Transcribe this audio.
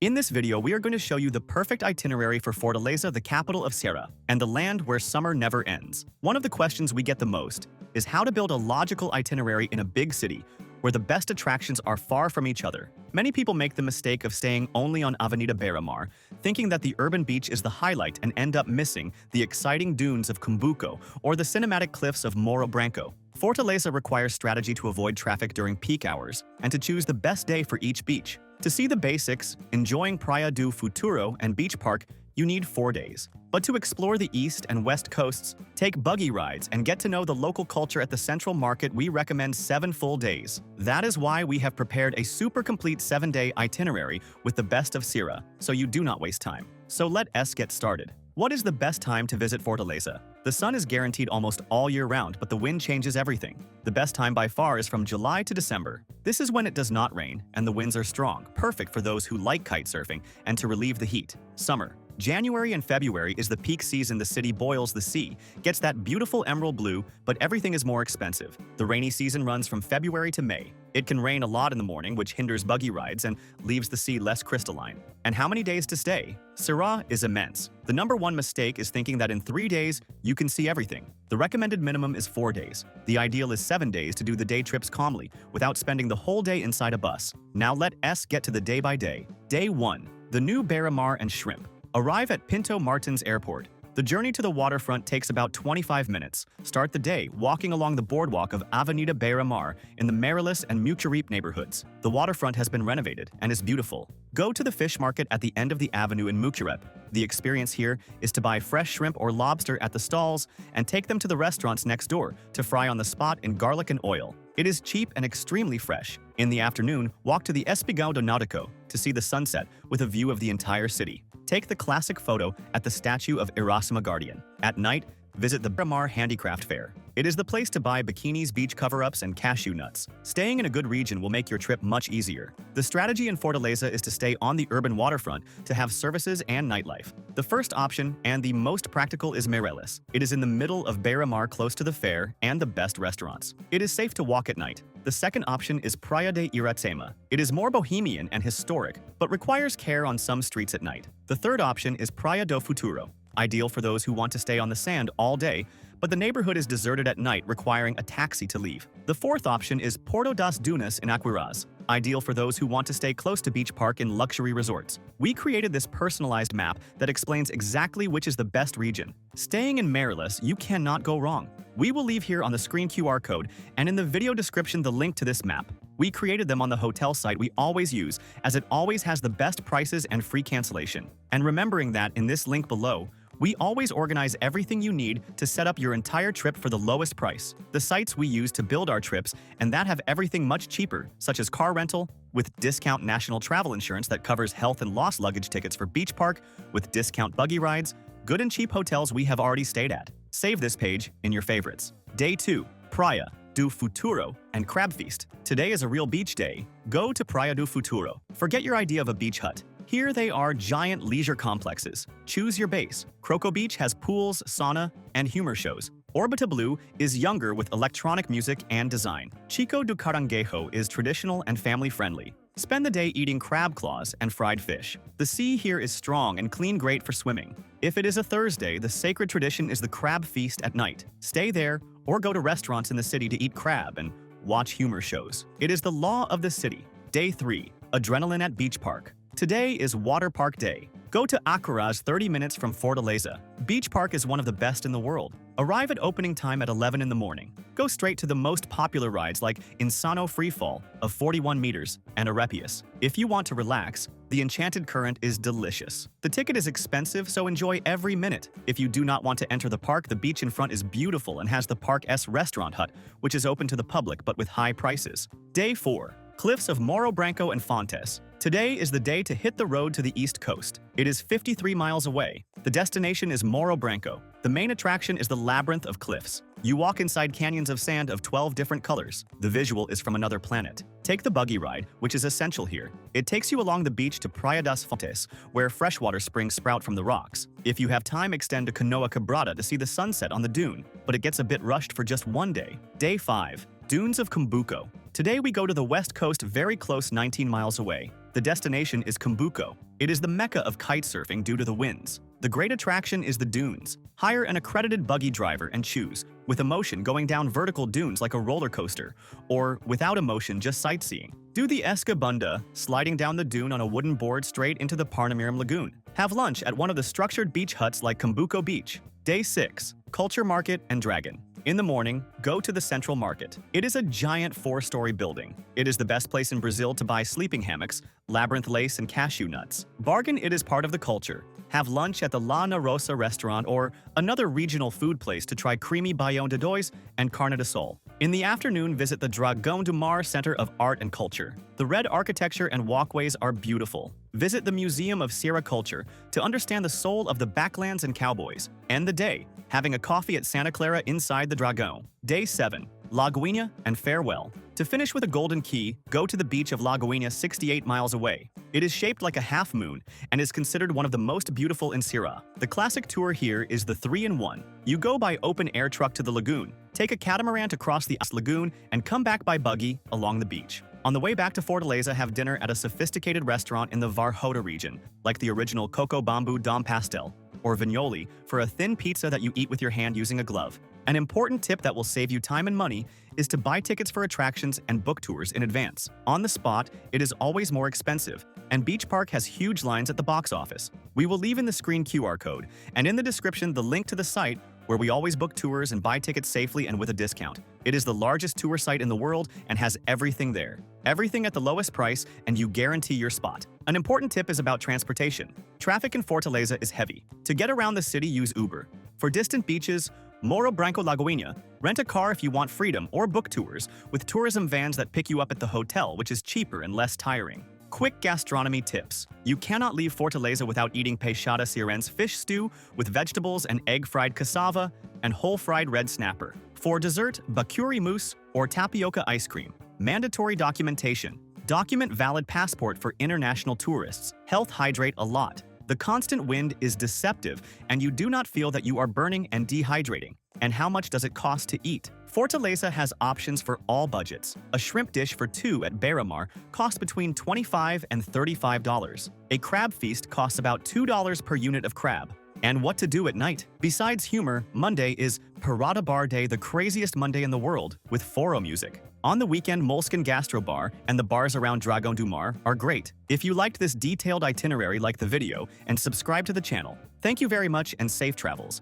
In this video, we are going to show you the perfect itinerary for Fortaleza, the capital of Sierra, and the land where summer never ends. One of the questions we get the most is how to build a logical itinerary in a big city where the best attractions are far from each other. Many people make the mistake of staying only on Avenida Beira-Mar, thinking that the urban beach is the highlight and end up missing the exciting dunes of Cumbuco or the cinematic cliffs of Morro Branco. Fortaleza requires strategy to avoid traffic during peak hours and to choose the best day for each beach. To see the basics, enjoying Praia do Futuro and Beach Park, you need 4 days. But to explore the east and west coasts, take buggy rides, and get to know the local culture at the Central Market, we recommend 7 full days. That is why we have prepared a super complete 7-day itinerary with the best of Sierra, so you do not waste time. So let us get started. What is the best time to visit Fortaleza? The sun is guaranteed almost all year round, but the wind changes everything. The best time by far is from July to December. This is when it does not rain and the winds are strong, perfect for those who like kite surfing and to relieve the heat. Summer. January and February is the peak season. The city boils the sea, gets that beautiful emerald blue, but everything is more expensive. The rainy season runs from February to May. It can rain a lot in the morning, which hinders buggy rides and leaves the sea less crystalline. And how many days to stay? Sierra is immense. The number one mistake is thinking that in 3 days, you can see everything. The recommended minimum is 4 days. The ideal is 7 days to do the day trips calmly, without spending the whole day inside a bus. Now let us get to the day by day. Day 1. The new Beira-Mar and Shrimp. Arrive at Pinto Martins Airport. The journey to the waterfront takes about 25 minutes. Start the day walking along the boardwalk of Avenida Beira-Mar in the Marilis and Mucuripe neighborhoods. The waterfront has been renovated and is beautiful. Go to the fish market at the end of the avenue in Mucuripe. The experience here is to buy fresh shrimp or lobster at the stalls and take them to the restaurants next door to fry on the spot in garlic and oil. It is cheap and extremely fresh. In the afternoon, walk to the Espigão do Náutico to see the sunset with a view of the entire city. Take the classic photo at the statue of Iracema Guardian. At night, visit the Beira-Mar Handicraft Fair. It is the place to buy bikinis, beach cover-ups, and cashew nuts. Staying in a good region will make your trip much easier. The strategy in Fortaleza is to stay on the urban waterfront to have services and nightlife. The first option, and the most practical, is Marilis. It is in the middle of Beira-Mar, close to the fair and the best restaurants. It is safe to walk at night. The second option is Praia de Iracema. It is more bohemian and historic, but requires care on some streets at night. The third option is Praia do Futuro. Ideal for those who want to stay on the sand all day, but the neighborhood is deserted at night, requiring a taxi to leave. The fourth option is Porto das Dunas in Aquiraz, ideal for those who want to stay close to Beach Park in luxury resorts. We created this personalized map that explains exactly which is the best region. Staying in Marilis, you cannot go wrong. We will leave here on the screen QR code and in the video description the link to this map. We created them on the hotel site we always use, as it always has the best prices and free cancellation. And remembering that in this link below, we always organize everything you need to set up your entire trip for the lowest price. The sites we use to build our trips and that have everything much cheaper, such as car rental, with discount national travel insurance that covers health and lost luggage tickets for Beach Park, with discount buggy rides, good and cheap hotels we have already stayed at. Save this page in your favorites. Day 2. Praia do Futuro and Crab Feast. Today is a real beach day. Go to Praia do Futuro. Forget your idea of a beach hut. Here they are giant leisure complexes. Choose your base. Croco Beach has pools, sauna, and humor shows. Orbita Blue is younger with electronic music and design. Chico do Caranguejo is traditional and family-friendly. Spend the day eating crab claws and fried fish. The sea here is strong and clean, great for swimming. If it is a Thursday, the sacred tradition is the crab feast at night. Stay there or go to restaurants in the city to eat crab and watch humor shows. It is the law of the city. Day 3. Adrenaline at Beach Park. Today is Water Park Day. Go to Aquiraz, 30 minutes from Fortaleza. Beach Park is one of the best in the world. Arrive at opening time at 11 in the morning. Go straight to the most popular rides like Insano Freefall of 41 meters and Arepius. If you want to relax, the Enchanted Current is delicious. The ticket is expensive, so enjoy every minute. If you do not want to enter the park, the beach in front is beautiful and has the Park S restaurant hut, which is open to the public but with high prices. Day 4. Cliffs of Morro Branco and Fontes. Today is the day to hit the road to the east coast. It is 53 miles away. The destination is Morro Branco. The main attraction is the labyrinth of cliffs. You walk inside canyons of sand of 12 different colors. The visual is from another planet. Take the buggy ride, which is essential here. It takes you along the beach to Praia das Fontes, where freshwater springs sprout from the rocks. If you have time, extend to Canoa Quebrada to see the sunset on the dune, but it gets a bit rushed for just 1 day. Day 5. Dunes of Cumbuco. Today we go to the west coast, very close, 19 miles away. The destination is Cumbuco. It is the mecca of kite surfing due to the winds. The great attraction is the dunes. Hire an accredited buggy driver and choose, with emotion going down vertical dunes like a roller coaster, or without emotion just sightseeing. Do the Escabunda, sliding down the dune on a wooden board straight into the Parnamiram Lagoon. Have lunch at one of the structured beach huts like Kumbuko Beach. Day 6. Culture Market and Dragon. In the morning, go to the Central Market. It is a giant 4-story building. It is the best place in Brazil to buy sleeping hammocks, labyrinth lace, and cashew nuts. Bargain, it is part of the culture. Have lunch at the La Narosa restaurant or another regional food place to try creamy baião de dois and carne de sol. In the afternoon, visit the Dragão do Mar Center of Art and Culture. The red architecture and walkways are beautiful. Visit the Museum of Sierra Culture to understand the soul of the backlands and cowboys. End the day having a coffee at Santa Clara inside the Dragão. Day 7. Lagoinha and farewell. To finish with a golden key, go to the beach of Lagoinha 68 miles away. It is shaped like a half moon and is considered one of the most beautiful in Ceará. The classic tour here is the 3-in-1. You go by open air truck to the lagoon, take a catamaran to cross the lagoon, and come back by buggy along the beach. On the way back to Fortaleza, have dinner at a sophisticated restaurant in the Varjota region, like the original Coco Bambu Dom Pastel, or Vignoli, for a thin pizza that you eat with your hand using a glove. An important tip that will save you time and money is to buy tickets for attractions and book tours in advance. On the spot, it is always more expensive, and Beach Park has huge lines at the box office. We will leave in the screen QR code, and in the description the link to the site where we always book tours and buy tickets safely and with a discount. It is the largest tour site in the world and has everything there. Everything at the lowest price, and you guarantee your spot. An important tip is about transportation. Traffic in Fortaleza is heavy. To get around the city, use Uber. For distant beaches, Morro Branco Lagoinha, rent a car if you want freedom, or book tours with tourism vans that pick you up at the hotel, which is cheaper and less tiring. Quick gastronomy tips. You cannot leave Fortaleza without eating Peixada Cearense fish stew with vegetables and egg-fried cassava and whole-fried red snapper. For dessert, bacuri mousse or tapioca ice cream. Mandatory documentation. Document valid passport for international tourists. Health, hydrate a lot. The constant wind is deceptive, and you do not feel that you are burning and dehydrating. And how much does it cost to eat? Fortaleza has options for all budgets. A shrimp dish for 2 at Beira-Mar costs between $25 and $35. A crab feast costs about $2 per unit of crab. And what to do at night? Besides humor, Monday is Parada Bar Day, the craziest Monday in the world, with foro music. On the weekend, Moleskine Gastro Bar and the bars around Dragão do Mar are great. If you liked this detailed itinerary, like the video and subscribe to the channel. Thank you very much and safe travels.